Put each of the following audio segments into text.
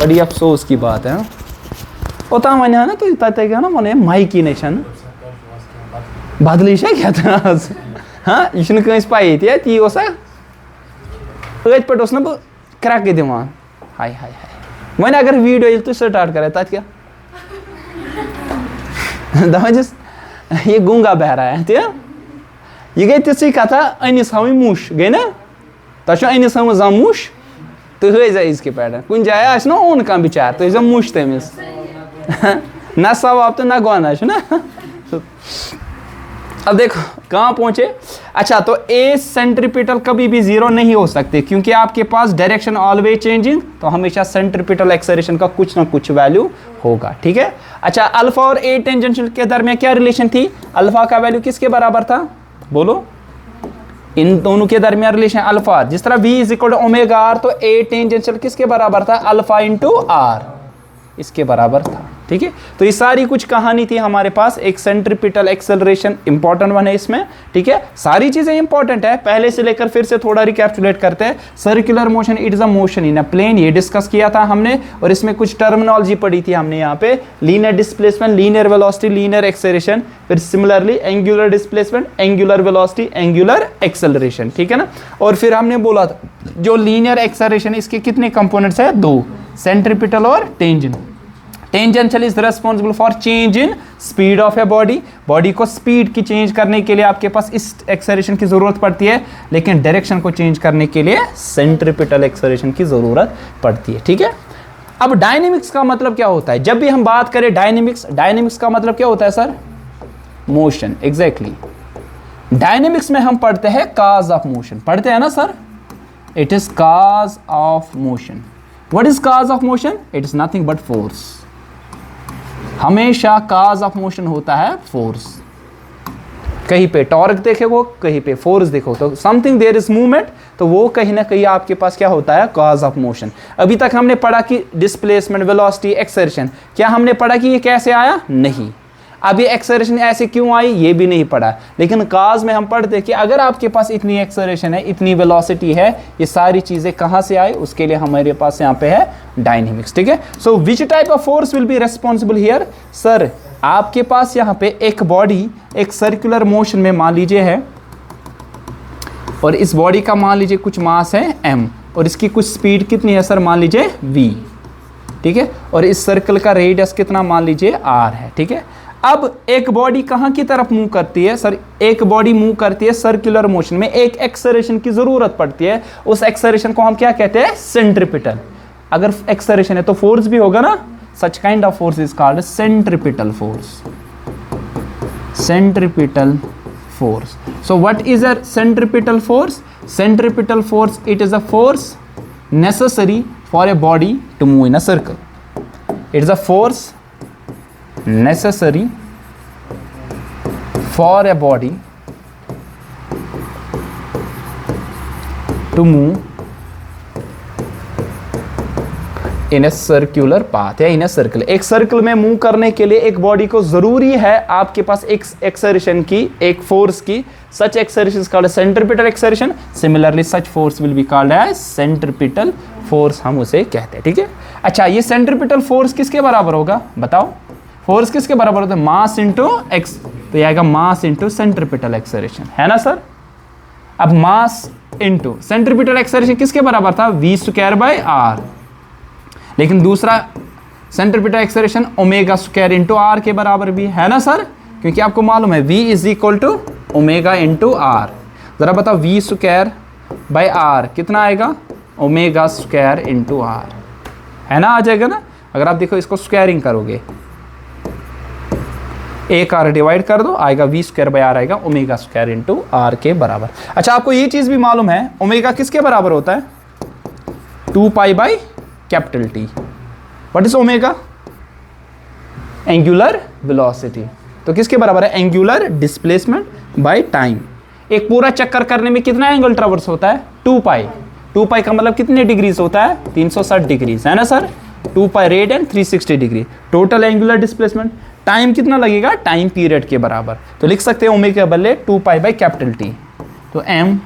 बड़ी अफसोस की बात है। ओता वने ना तो तते क्या ना मने माइकी नेशन बदली छे क्या था हां इशन कइस पाई थे ती ओसा अत पे ओस ना ब क्रैक दिवान हाय हाय हाय वने अगर वीडियो ये तो स्टार्ट करे तत क्या दवजस ये गुंगा बह रहा है ते ये गई तिसई कथा अनिस हावी मुश गई ना तशो अनिस हम जमुश तो हज इसके पैटर्न कुछ जाए आस ना ओन कह बिचार तो जम मुश तमिस ना सवाब तो ना गोना ना। अब देखो कहाँ पहुंचे। अच्छा तो ए सेंट्रीपिटल कभी भी जीरो नहीं हो सकते क्योंकि आपके पास डायरेक्शन ऑलवेज चेंजिंग, तो हमेशा सेंट्रीपिटल एक्सेलरेशन का कुछ ना कुछ वैल्यू होगा। ठीक है। अच्छा अल्फा और ए टेंजेंशियल के दरमियान क्या रिलेशन थी? अल्फा का वैल्यू किसके बराबर था? बोलो। इन दोनों के दरमियान रिलेशन अल्फा, जिस तरह v is equal to omega r, तो ए टेंजेंशियल किसके बराबर था? अल्फा इंटू आर, इसके बराबर था। ठीक है। तो ये सारी कुछ कहानी थी हमारे पास। एक सेंट्रीपिटल एक्सेलरेशन इंपॉर्टेंट वन है इसमें। ठीक है। सारी चीजें इंपॉर्टेंट है, पहले से लेकर फिर से थोड़ा रिकैप्चुलेट करते हैं। Circular motion it is a motion in a plane, ये डिस्कस किया था हमने, और इसमें कुछ टर्मिनोलॉजी पढ़ी थी हमने यहाँ पे। Linear displacement, linear velocity, linear acceleration, फिर similarly angular displacement, angular velocity, angular acceleration. ठीक है ना। और फिर हमने बोला था जो लीनियर एक्सेलरेशन इसके कितने कंपोनेंट्स है? दो, सेंट्रीपिटल और tangent. Tangential is responsible for change in speed of a body. Body को स्पीड की चेंज करने के लिए आपके पास इस एक्सेलरेशन की जरूरत पड़ती है, लेकिन डायरेक्शन को चेंज करने के लिए सेंट्रीपिटल एक्सेलरेशन की जरूरत पड़ती है। ठीक है। अब डायनेमिक्स का मतलब क्या होता है? जब भी हम बात करें डायनेमिक्स का मतलब क्या होता है सर? मोशन। एग्जैक्टली। डायनेमिक्स में हम पढ़ते हैं काज ऑफ मोशन, पढ़ते हैं ना sir? It is cause of motion. What is cause of motion? It is nothing but force. हमेशा काज ऑफ मोशन होता है फोर्स। कहीं पे टॉर्क देखो, कहीं पे फोर्स देखो, तो समथिंग देयर इज मूवमेंट, तो वो कहीं ना कहीं आपके पास क्या होता है? Cause of motion. अभी तक हमने पढ़ा कि डिस्प्लेसमेंट, वेलोसिटी, एक्सेलरेशन, क्या हमने पढ़ा कि ये कैसे आया? नहीं। अब ये एक्सेलरेशन ऐसे क्यों आई? ये भी नहीं पढ़ा। लेकिन काज में हम पढ़ते कि अगर आपके पास इतनी एक्सेलरेशन है, इतनी वेलोसिटी है, ये सारी चीजें कहां से आई? उसके लिए हमारे पास यहाँ पे है डायनेमिक्स। ठीक है। So which type of force will be responsible here? Sir आपके पास यहाँ पे एक बॉडी एक सर्कुलर मोशन में मान लीजिए है, और इस बॉडी का मान लीजिए कुछ मास है m, और इसकी कुछ स्पीड कितनी है सर? मान लीजिए v। ठीक है। और इस सर्कल का रेडियस कितना? मान लीजिए r है। ठीक है। अब एक बॉडी कहां की तरफ मूव करती है सर? एक बॉडी मूव करती है सर्कुलर मोशन में, एक एक्सेलरेशन की जरूरत पड़ती है। उस एक्सेलरेशन को हम क्या कहते हैं? सेंट्रीपिटल। अगर एक्सेलरेशन है तो फोर्स भी होगा ना? Such kind of force is called centripetal force. Centripetal force. So what is a centripetal force? Centripetal force, it is a force necessary for a body to move in a circle. It is a force necessary for a body to move in a circular path या इन a circle. एक circle में move करने के लिए एक body को जरूरी है आपके पास एक एक्सेलरेशन की, एक फोर्स की। Such acceleration is called centripetal acceleration. Similarly such force will be called as centripetal force, हम उसे कहते हैं। ठीक है। अच्छा, ये सेंट्रीपिटल फोर्स किसके बराबर होगा बताओ? फोर्स किसके बराबर होता है? Mass into x. तो ये आएगा मास इंटू सेंट्रीपिटल एक्सेलरेशन, है ना सर? अब मास इंटू सेंट्रीपिटल एक्सेलरेशन किसके बराबर था? v square by r. लेकिन दूसरा centripetal acceleration omega square into r के बराबर भी है ना सर? क्योंकि आपको मालूम है v is equal to omega into r. जरा बताओ v स्क्वायर बाय आर कितना आएगा? ओमेगा स्क्वायर इंटू आर, है ना? आ जाएगा ना? अगर आप देखो इसको स्क्वायरिंग करोगे, एक आर डिवाइड कर दो, आएगा v स्क्वायर बाय आर, आएगा ओमेगा स्क्वायर इंटू आर के बराबर। अच्छा, आपको ये चीज भी मालूम है ओमेगा किसके बराबर होता है? 2 pi by capital T. What is omega? Angular velocity. तो किसके बराबर है? Angular displacement by time. एक पूरा चक्कर करने में कितना एंगल ट्रैवर्स होता है? 2 पाई। 2 पाई का मतलब कितने डिग्रीज होता है? 360 डिग्रीज, है ना sir? 2 pi radian 360 degree. Total angular displacement time कितना लगेगा? टाइम पीरियड के बराबर। तो लिख सकते हैं ओमेगा के बदले 2 पाई बाई कैपिटल टी। तो m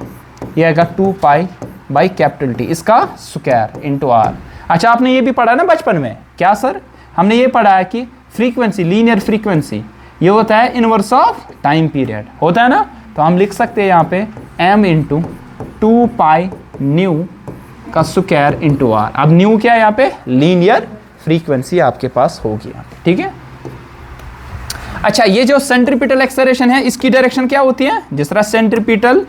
ये आएगा 2 पाई बाई कैपिटल टी, इसका स्क्वायर इंटू आर। अच्छा, आपने ये भी पढ़ा ना बचपन में, क्या सर, हमने ये पढ़ा है कि फ्रीक्वेंसी, लीनियर फ्रीक्वेंसी, ये होता है इनवर्स ऑफ टाइम पीरियड, होता है ना। तो हम लिख सकते हैं यहाँ पे m इंटू 2 पाई न्यू का स्क्वायर इंटू आर। अब न्यू क्या है यहाँ पे, लीनियर फ्रीक्वेंसी आपके पास होगी यहाँ पे, ठीक है। अच्छा, ये जो सेंट्रीपिटल एक्सेलरेशन है इसकी डायरेक्शन क्या होती है, जिस तरह सेंट्रीपिटल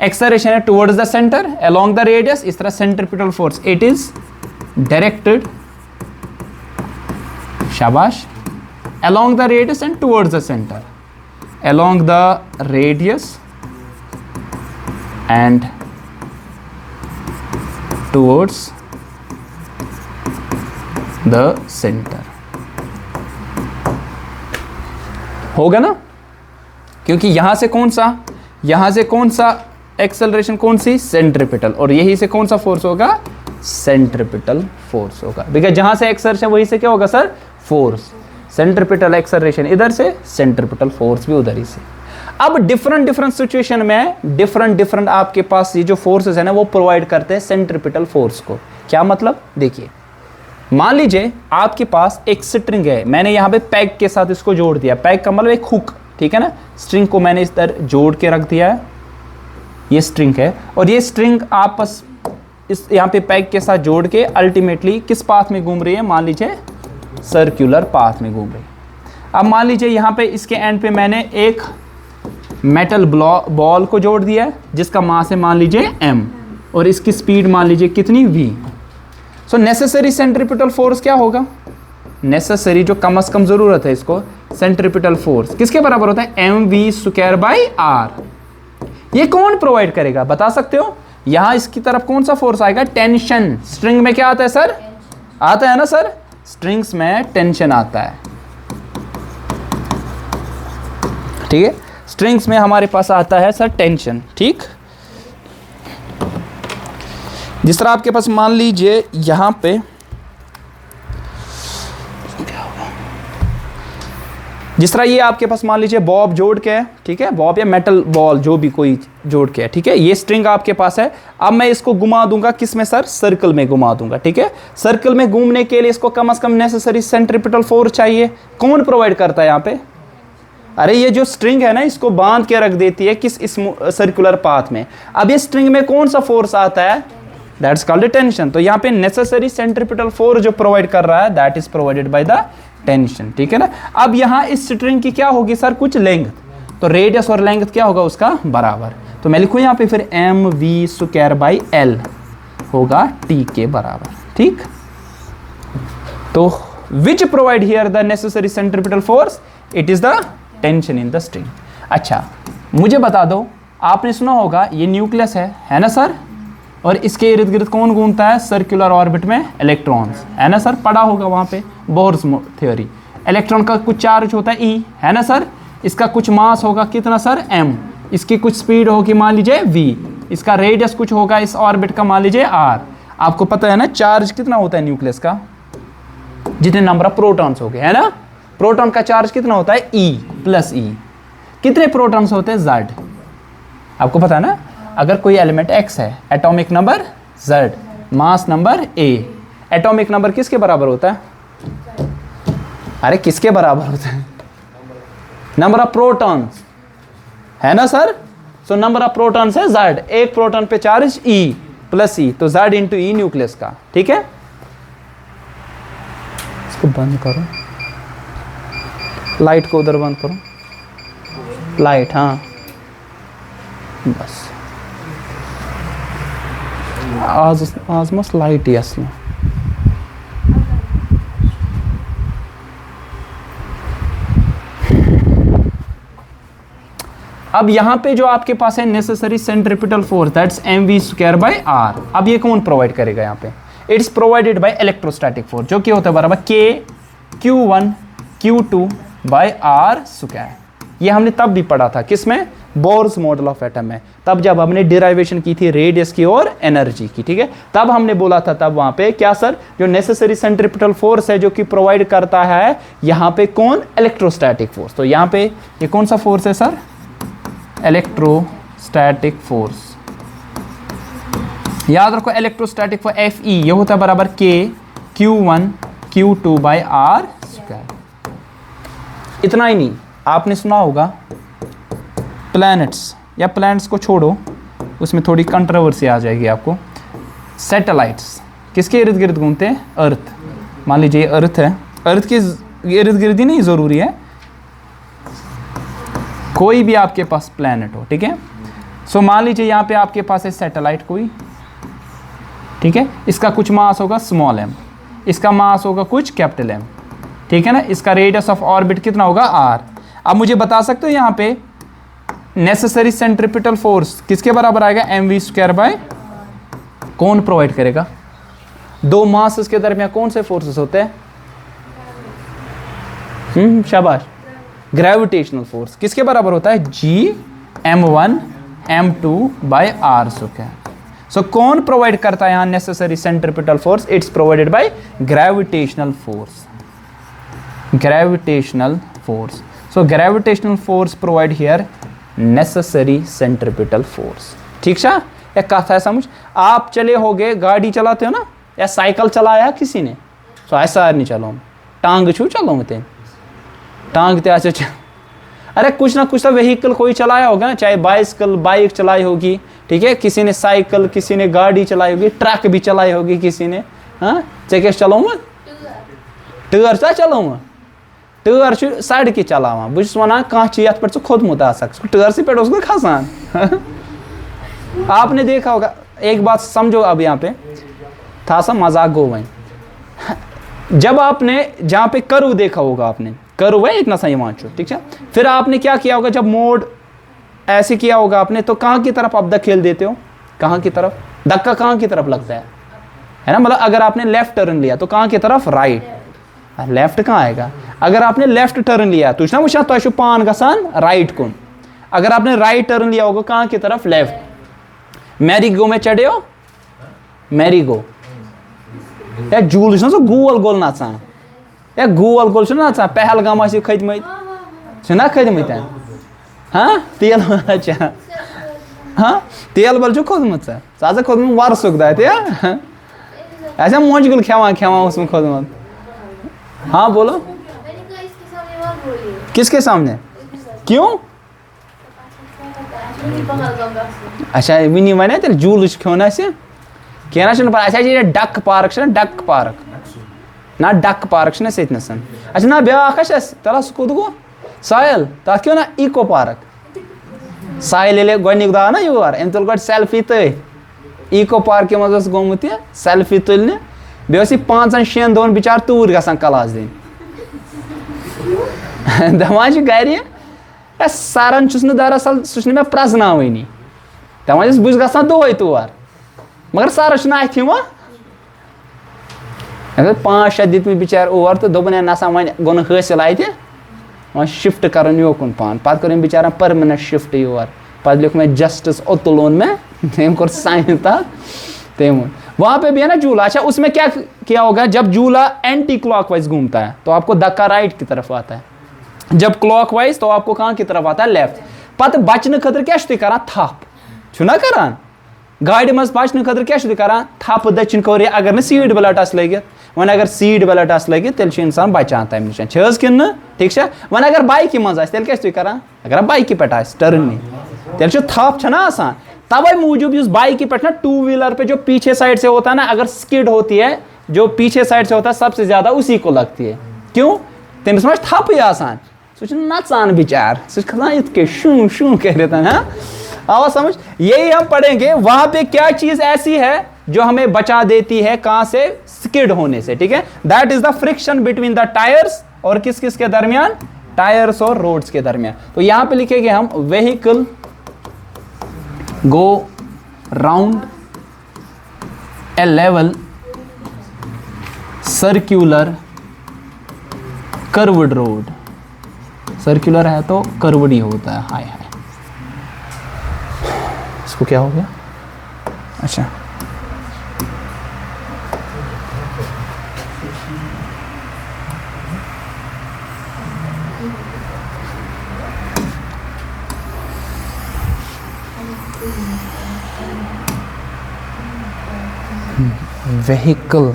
एक्सेलरेशन है towards the centre along the radius, इस तरह centripetal force it is directed, शाबाश, along the radius and towards the center, along the radius and towards the center। होगा ना, क्योंकि यहां से कौन सा एक्सेलरेशन, कौन सी, सेंट्रीपिटल, और यही से कौन सा फोर्स होगा, सेंट्रीपिटल फोर्स होगा, बिकॉज जहां से एक्सेलरेशन वही से क्या होगा सर, फोर्स। सेंट्रीपिटल एक्सेलरेशन इधर से, सेंट्रीपिटल फोर्स भी उधर ही से। अब डिफरेंट सिचुएशन में डिफरेंट आपके पास ये जो फोर्सेस है ना वो प्रोवाइड करते हैं सेंट्रीपिटल फोर्स को। क्या मतलब, देखिए मान लीजिए आपके पास एक स्ट्रिंग है, मैंने यहाँ पे पैग के साथ इसको जोड़ दिया, पैग का मतलब एक हुक, ठीक है ना, स्ट्रिंग को मैंने इस तरह जोड़ के रख दिया है, ये स्ट्रिंग है, और ये स्ट्रिंग आपस इस यहाँ पे पैग के साथ जोड़ के अल्टीमेटली किस पाथ में घूम रही है, मान लीजिए सर्कुलर पाथ में घूम रही। अब मान लीजिए यहाँ पे इसके एंड पे मैंने एक मेटल बॉल को जोड़ दिया है जिसका मास है मान लीजिए m, और इसकी स्पीड मान लीजिए कितनी v। सो नेसेसरी सेंट्रीपिटल फोर्स क्या होगा, नेसेसरी जो कम से कम जरूरत है इसको, सेंट्रीपिटल फोर्स किसके बराबर होता है, mv²/r। ये कौन प्रोवाइड करेगा, बता सकते हो, यहाँ इसकी तरफ कौन सा फोर्स आएगा, टेंशन। स्ट्रिंग में क्या आता है सर, आता है ना सर, स्ट्रिंग्स में टेंशन आता है, ठीक है, स्ट्रिंग्स में हमारे पास आता है सर टेंशन, ठीक। जिस तरह आपके पास मान लीजिए यहां पे जिस तरह ये आपके पास मान लीजिए बॉब जोड़ के है, ठीक है, बॉब या मेटल बॉल जो भी कोई जोड़ के है, ठीक है, ये स्ट्रिंग आपके पास है। अब मैं इसको घुमा दूंगा किस में सर, सर्कल में घुमा दूंगा, ठीक है। सर्कल में घूमने के लिए इसको कम से कम नेसेसरी सेंट्रीपिटल फोर्स चाहिए, कौन प्रोवाइड करता है यहाँ पे, अरे ये जो स्ट्रिंग है ना इसको बांध के रख देती है किस इस सर्कुलर पाथ में। अब ये स्ट्रिंग में कौन सा फोर्स आता है, दैट्स कॉल्ड टेंशन। तो यहाँ पे नेसेसरी सेंट्रीपिटल फोर्स जो प्रोवाइड कर रहा है that is provided by the tension, ठीक है ना। अब यहाँ इस स्ट्रिंग की क्या होगी सर, कुछ लेंथ, तो रेडियस और लेंथ क्या होगा उसका बराबर, तो मैं लिखूँ यहाँ पे फिर mv²/l होगा t के बराबर, ठीक। तो which provide here the necessary centripetal force, it is the tension in the string. अच्छा मुझे बता दो, आपने सुना होगा ये न्यूक्लियस है ना सर, और इसके इर्द गिर्द कौन घूमता है, सर्कुलर ऑर्बिट में इलेक्ट्रॉन्स, है ना सर, पढ़ा होगा वहाँ पे बोर्स थ्योरी। इलेक्ट्रॉन का कुछ चार्ज होता है E, है ना सर, इसका कुछ मास होगा कितना सर m, इसकी कुछ स्पीड होगी मान लीजिए v, इसका रेडियस कुछ होगा इस ऑर्बिट का मान लीजिए r। आपको पता है ना चार्ज कितना होता है न्यूक्लियस का, जितने नंबर ऑफ प्रोटॉन्स हो गए, है ना, प्रोटॉन का चार्ज कितना होता है E+E, कितने प्रोटॉन्स होते हैं Z, आपको पता है ना। अगर कोई एलिमेंट X है, atomic number Z, mass number A, atomic number किसके बराबर होता है, अरे किसके बराबर होता है, नंबर ऑफ प्रोटॉन्स, है ना sir. So number of protons है Z, एक प्रोटॉन पे चार्ज E+E, तो Z × E न्यूक्लियस का, ठीक है। इसको बंद करो, लाइट को उधर बंद करो, लाइट, हाँ बस आज मस्त लाइट ही असली। अब यहां पे जो आपके पास है necessary centripetal force that's mv²/r। अब ये कौन प्रोवाइड करेगा यहाँ पे, it's provided by electrostatic force जो कि होता है बराबर k Q1Q2/r²। ये हमने तब भी पढ़ा था किसमें, बोर्स मॉडल ऑफ एटम में, तब जब हमने डिराइवेशन की थी रेडियस की और एनर्जी की, ठीक है। तब हमने बोला था तब वहां पे क्या सर, जो नेसेसरी सेंट्रीपिटल फोर्स है जो कि प्रोवाइड करता है यहाँ पे कौन, इलेक्ट्रोस्टैटिक फोर्स। तो यहाँ पे ये कौन सा फोर्स है सर, इलेक्ट्रोस्टैटिक फोर्स, याद रखो इलेक्ट्रोस्टैटिक फॉर एफ ई ये होता है बराबर के Q1 Q2 by are square. इतना ही नहीं, आपने सुना होगा प्लैनेट्स, या प्लैनेट्स को छोड़ो, उसमें थोड़ी कंट्रोवर्सी आ जाएगी आपको। सैटेलाइट्स किसके इर्द गिर्द घूमते हैं? अर्थ। मान लीजिए अर्थ है, अर्थ के इर्द गिर्द ही नहीं ज़रूरी है, कोई भी आपके पास प्लैनेट हो, ठीक है। सो मान लीजिए यहाँ पे आपके पास है सैटेलाइट कोई, ठीक है, इसका कुछ मास होगा स्मॉल m, इसका मास होगा कुछ कैपिटल M, ठीक है ना। इसका रेडियस ऑफ ऑर्बिट कितना होगा r। अब मुझे बता सकते हो यहाँ पे नेसेसरी सेंट्रिपिटल फोर्स किसके बराबर आएगा? mv² बाय, कौन प्रोवाइड करेगा? दो मासेस के दरमियान कौन से फोर्सेस होते हैं? शाबाश, ग्रेविटेशनल फोर्स किसके बराबर होता है? g m1 m2 by r square. So कौन प्रोवाइड करता है यहाँ necessary centripetal force? It's provided by gravitational force, gravitational force. So gravitational force provide here necessary centripetal force. ठीक है, एक कथा है समझ। आप चले होगे, गाड़ी चलाते हो ना, या साइकिल चलाया किसी ने, तो ऐसा नहीं चलो, टांग छू चलो ते टांग ते ऐसे अरे कुछ ना कुछ तो व्हीकल कोई चलाया होगा ना, चाहे बाइसिकल, बाइक चलाई होगी, ठीक है, किसी ने साइकिल, किसी ने गाड़ी चलाई होगी, ट्रक भी चलाई होगी किसी ने। हाँ क्या चलाऊंगा? टूर सा चलाऊंगा, टूर सड़क चलावा बहुत वन कह चीज पे खोदमुत टूर से पे उसको खसान। आपने देखा होगा, एक बात समझो अब यहाँ पे था सा मजाक गो वहीं, जब आपने जहाँ पे कर्व देखा होगा, आपने कर्व है इतना सही वाँचो, ठीक है, फिर आपने क्या किया होगा, जब मोड ऐसे किया होगा आपने, तो कहाँ की तरफ आप धकेल देते हो? कहाँ की तरफ? धक्का कहाँ की तरफ लगता है ना? मतलब अगर आपने लेफ्ट टर्न लिया तो कहाँ की तरफ? राइट। लेफ्ट कहाँ आएगा? अगर आपने लेफ्ट टर्न लिया तो वो तो पान गसान राइट कुन, अगर आपने राइट टर्न लिया होगा कहाँ की तरफ? लेफ्ट। मैरी गो में चढ़े हो, मैरी गो या झूल तो गोल गोल नाचान, या गोल गोल नाचान, पहलगाम खतमत खतमत। हाँ तेल अच्छा, हाँ तेल बल खोदमुत सा खोदमुत वार सुखदा ऐसा मोजगुल खेवा खेवा उसमें खोदमुत। हाँ बोलो, किसके सामने? क्यों? अच्छा विनी वन तेल जूल खोना से कहना अच्छा ये डक पार्क डक पार्क ना, डक पार्क सतनसन। अच्छा ना ब्याख तला सह कूद गो साहिल, तथ क्यों ना इको पार्क। साहिल गोनिक दो ना योर अम तुल गो सेल्फी तथ इको पार्क मज गोमुत सेल्फी तुलने, बे 5-6 दोन बिचार तूर गसान क्लास दिन दपान गर सरन दरअसल सह मे प्रजनवनी, दपान बहुत गसान दोहै तौर, मगर सरस अथ यिवान 5-6 दितम बिचार और तो दोपन नसा वन गो हासिल अत वह शिफ्ट कर योकुन पान, पत कर बिचारा परमानेंट शिफ्ट योर, पत लिख मैं जस्टिस अतुल ओन में तम कोर साइन तक तम वहाँ पे भी है ना झूला। अच्छा उसमें क्या किया होगा, जब झूला एंटी क्लॉकवाइज घूमता है तो आपको धक्का राइट की तरफ आता है, जब क्लॉकवाइज तो आपको कहाँ की तरफ आता है? लेफ्ट। पत बचने खतर क्या कर थप छुना करान गाड़ी मज बचने खतर क्या कर थप दचिन कौर, अगर न सीट बेल्ट आस लगित, वन अगर सीट बेल्ट आस लगित तेल इंसान बचान तम नश कि ठीक है। वन अगर बाइक मज तेल क्या कर, अगर बाइक पे टर्न में तेल थप छना आसान, तवे मूजूब उस बाइक पे ना 2 व्हीलर पे जो पीछे साइड से होता है ना, अगर स्किड होती है जो पीछे साइड से होता है सबसे ज्यादा उसी को लगती है। क्यों? तमिस मज थप आसान, सह नचान बिचार, सह इत शू शू कह देता है। आओ समझ, यही हम पढ़ेंगे वहां पे क्या चीज ऐसी है जो हमें बचा देती है कहां से? स्किड होने से, ठीक है। That is the friction between the tyres, और किस किस के दरमियान? टायर्स और रोड्स के दरमियान। तो यहां पे लिखेंगे हम vehicle go round a level circular curved road, circular है तो कर्वड ही होता है। हाय हाय, इसको क्या हो गया? अच्छा vehicle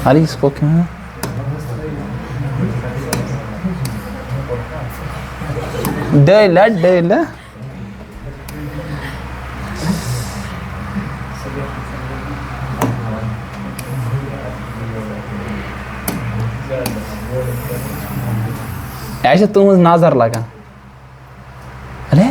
अरे इसको क्यों है? डेला डेला ऐसे तुम नजर लगा अरे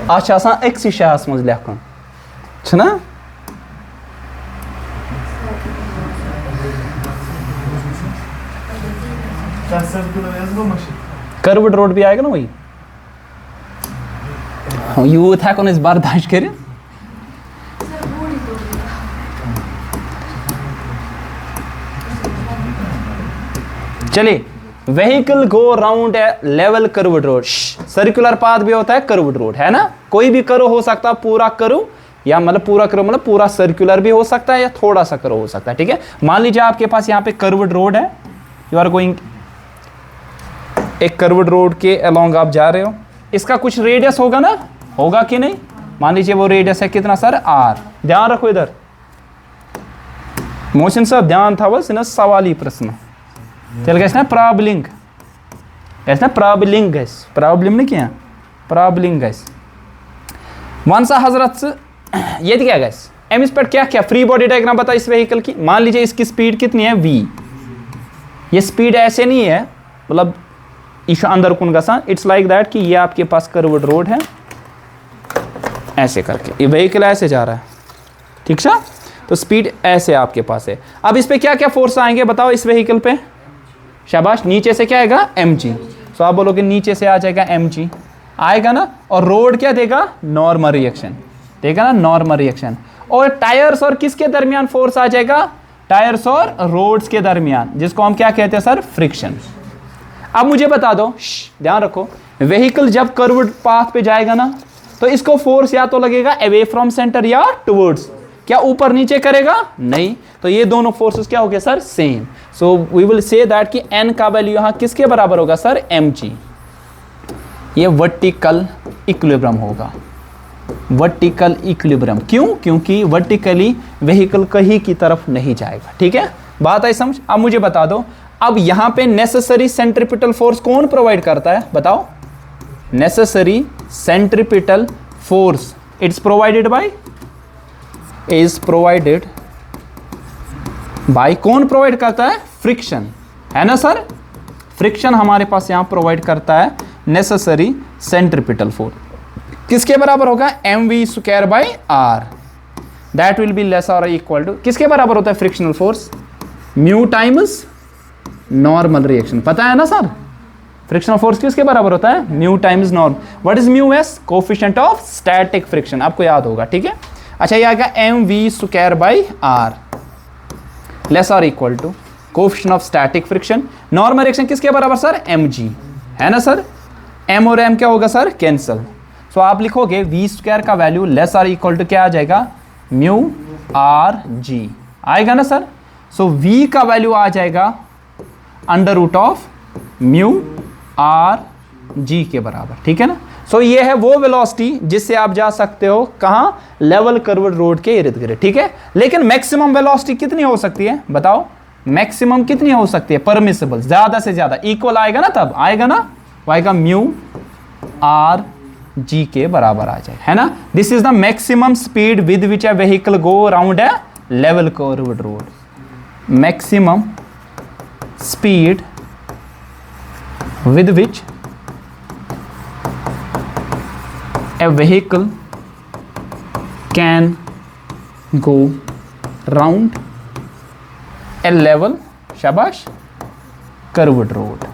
अच्छा आसान एक्स शाहस मज लेखन छना कर्व्ड रोड भी आएगा ना वही यूथ है कौन इस बर्दाश्त करे चलिए vehicle go round a level curved road circular path भी होता है कर्व्ड रोड है ना कोई भी कर्व हो सकता है पूरा कर्व या मतलब पूरा कर्व मतलब पूरा सर्कुलर भी हो सकता है या थोड़ा सा कर्व हो सकता है ठीक है मान लीजिए आपके पास यहाँ पे कर्व्ड रोड है यू आर गोइंग एक कर्व्ड रोड के अलोंग आप जा रहे हो इसका कुछ रेडियस होगा ना होगा कि नहीं मान लीजिए वो रेडियस है कितना सर आर ध्यान रखो इधर मोशन साहब ध्यान था बस ना सवाली प्रश्न चल गया प्रॉब्लिंग ऐसा प्रॉब्लिंग गैस प्रॉब्लम नहीं किया प्रॉब्लिंग गैस वन सा हजरत ये क्या गैस एम इस पर क्या क्या फ्री बॉडी डायग्राम बता इस व्हीकल की मान लीजिए इसकी स्पीड कितनी है v ये स्पीड ऐसे नहीं है मतलब इशू अंदर कुन गसा इट्स लाइक दैट कि ये आपके पास कर्व्ड रोड है ऐसे करके ये व्हीकल ऐसे जा रहा है ठीक सा तो स्पीड ऐसे आपके पास है अब इस पे क्या क्या फोर्स आएंगे बताओ इस व्हीकल पे शाबाश नीचे से क्या आएगा mg तो आप बोलोगे नीचे से आ जाएगा mg आएगा ना और रोड क्या देगा नॉर्मल रिएक्शन देगा ना नॉर्मल रिएक्शन और टायर्स और किसके दरमियान फोर्स आ जाएगा टायर्स और रोड्स के दरमियान जिसको हम क्या कहते हैं सर फ्रिक्शन अब मुझे बता दो ध्यान रखो व्हीकल जब कर्व्ड पाथ पे जाएगा ना तो इसको फोर्स या तो लगेगा अवे फ्रॉम सेंटर या टुवर्ड्स क्या ऊपर नीचे करेगा नहीं तो ये दोनों फोर्सेस क्या हो गए sir same so we will say that कि n का वैल्यू यहां किसके बराबर होगा सर mg ये वर्टिकल इक्विलिब्रियम होगा वर्टिकल इक्विलिब्रियम क्यों क्योंकि वर्टिकली व्हीकल कहीं की तरफ नहीं जाएगा ठीक है बात आई समझ अब मुझे बता दो अब यहां पे नेसेसरी सेंट्रीपिटल फोर्स कौन प्रोवाइड करता है बताओ necessary centripetal force it's provided bye is provided by कौन प्रोवाइड करता है फ्रिक्शन है ना सर फ्रिक्शन हमारे पास यहां प्रोवाइड करता है नेसेसरी सेंट्रीपिटल फोर्स किसके बराबर होगा mv square by r that will be less और इक्वल टू किसके बराबर होता है frictional force mu times normal reaction पता है ना सर फ्रिक्शनल फोर्स किसके बराबर होता है mu times norm what is mu s coefficient of static friction आपको याद होगा ठीक है अच्छा ये आएगा mv square by r less और equal to coefficient of static friction normal reaction किसके बराबर सर mg है ना सर m और m क्या होगा सर कैंसिल सो आप लिखोगे v स्क्वायर का वैल्यू लेस और इक्वल टू क्या आ जाएगा म्यू r g आएगा ना सर सो v का वैल्यू आ जाएगा under root of mu r g के बराबर ठीक है ना सो ये है वो वेलोसिटी जिससे आप जा सकते हो कहां लेवल कर्व्ड रोड के इर्द गिर्द ठीक है लेकिन मैक्सिमम वेलोसिटी कितनी हो सकती है बताओ मैक्सिमम कितनी हो सकती है परमिसिबल ज्यादा से ज्यादा इक्वल आएगा ना तब आएगा ना आएगा म्यू r g के बराबर आ जाए है ना this is the maximum speed with which A vehicle go around a level curved road. Maximum speed with which a vehicle can go round a level, शाबाश, curved road.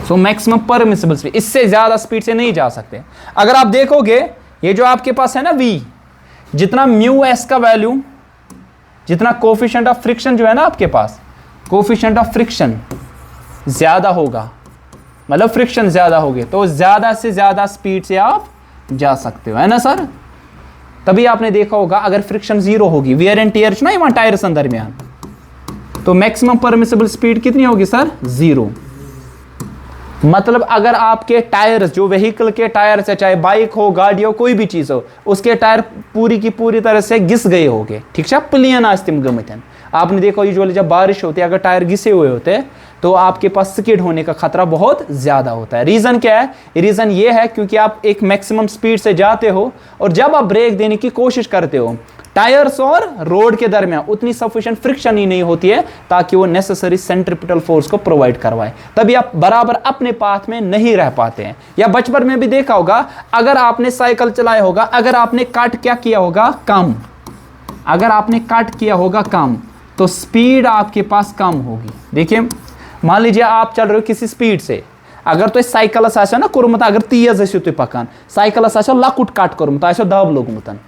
So maximum permissible speed, इससे ज्यादा speed से नहीं जा सकते. अगर आप देखोगे ये जो आपके पास है ना v, जितना म्यू एस का वैल्यू, जितना कोफिशिएंट ऑफ फ्रिक्शन जो है ना आपके पास, कोफिशिएंट ऑफ फ्रिक्शन ज्यादा होगा, मतलब फ्रिक्शन ज्यादा होगी, तो ज्यादा से ज्यादा स्पीड से आप जा सकते हो, है ना सर. तभी आपने देखा होगा अगर फ्रिक्शन जीरो होगी, वियर एंड टियर ना वहां टायर्स दरमियान, तो मैक्सिमम परमिसिबल स्पीड कितनी होगी सर, 0. मतलब अगर आपके टायर्स, जो व्हीकल के टायर्स है, चाहे बाइक हो, गाड़ी हो, कोई भी चीज हो, उसके टायर पूरी की पूरी तरह से घिस गए होंगे, ठीक है, प्लियन आस्तिम गमितन. आपने देखा यूजुअली जब बारिश होती है, अगर टायर घिसे हुए होते हैं तो आपके पास स्किड होने का खतरा बहुत ज्यादा होता है. रीजन क्या है? रीजन ये है क्योंकि आप एक मैक्सिमम स्पीड से जाते हो और जब आप ब्रेक देने की कोशिश करते हो, टायर्स और रोड के दरमियान उतनी सफिशिएंट फ्रिक्शन ही नहीं होती है ताकि वो नेसेसरी सेंट्रिपिटल फोर्स को प्रोवाइड करवाए, तभी आप बराबर अपने पाथ में नहीं रह पाते हैं. या बचपन में भी देखा होगा, अगर आपने साइकिल चलाया होगा, अगर आपने कट क्या किया होगा, कम, अगर आपने कट किया होगा कम, तो स्पीड आपके पास कम होगी. देखिए मान लीजिए आप चल रहे हो किसी स्पीड से, अगर तो साइकिल ना कुरुमत, अगर 30 तो पकान साइकिल लकुट कट कुरुमत दब लोगमतन,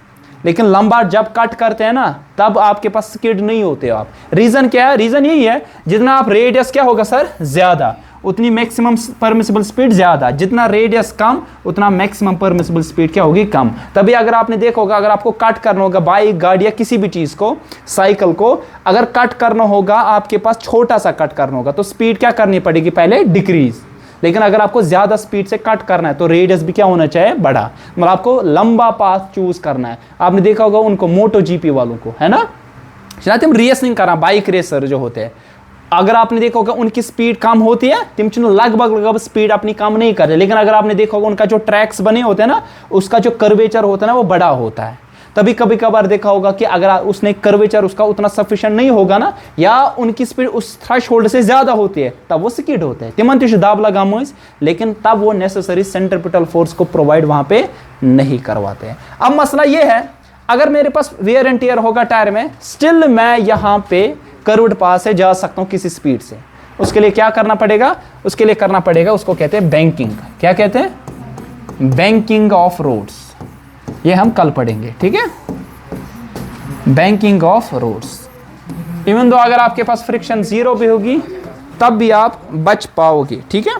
लेकिन लंबा जब कट करते हैं ना तब आपके पास स्किड नहीं होते हो आप. रीजन क्या है? रीजन यही है, जितना आप रेडियस क्या होगा सर, ज्यादा, उतनी मैक्सिमम परमिसिबल स्पीड ज्यादा, जितना रेडियस कम उतना मैक्सिमम परमिसिबल स्पीड क्या होगी, कम. तभी अगर आपने देखा होगा, अगर आपको कट करना होगा बाइक, गाड़ी या किसी भी चीज को, साइकिल को अगर कट करना होगा, आपके पास छोटा सा कट करना होगा तो स्पीड क्या करनी पड़ेगी, पहले डिक्रीज. लेकिन अगर आपको ज्यादा स्पीड से कट करना है तो रेडियस भी क्या होना चाहिए, बड़ा, मतलब आपको लंबा पाथ चूज करना है. आपने देखा होगा उनको, मोटो जीपी वालों को, है ना, शायद हम रेसिंग करा, बाइक रेसर जो होते हैं, अगर आपने देखा होगा उनकी स्पीड कम होती है, तिम लगभग स्पीड अपनी कम नहीं कर रहे. लेकिन अगर आपने देखा होगा उनका जो ट्रैक्स बने होते हैं ना, उसका जो कर्वेचर होता है ना वो बड़ा होता है. तभी कभी कभार देखा होगा कि अगर उसने कर्वेचर उसका उतना सफिशिएंट नहीं होगा ना, या उनकी स्पीड उस थ्रेशोल्ड से ज्यादा होती है, तब वो स्किड होते हैं, तिमन तिश दाब लगा मुझ, लेकिन तब वो नेसेसरी सेंट्रिपिटल फोर्स को प्रोवाइड वहां पे नहीं करवाते हैं. अब मसला ये है, अगर मेरे पास वेयर एंड टियर होगा टायर में, स्टिल मैं यहां पे कर्व्ड पाथ से जा सकता हूं किसी स्पीड से. उसके लिए क्या करना पड़ेगा? उसके लिए करना पड़ेगा, उसको कहते हैं बैंकिंग. क्या कहते हैं? Banking of roads. ये हम कल पढ़ेंगे, ठीक है, banking of roads. Even though अगर आपके पास फ्रिक्शन 0 भी होगी तब भी आप बच पाओगे, ठीक है.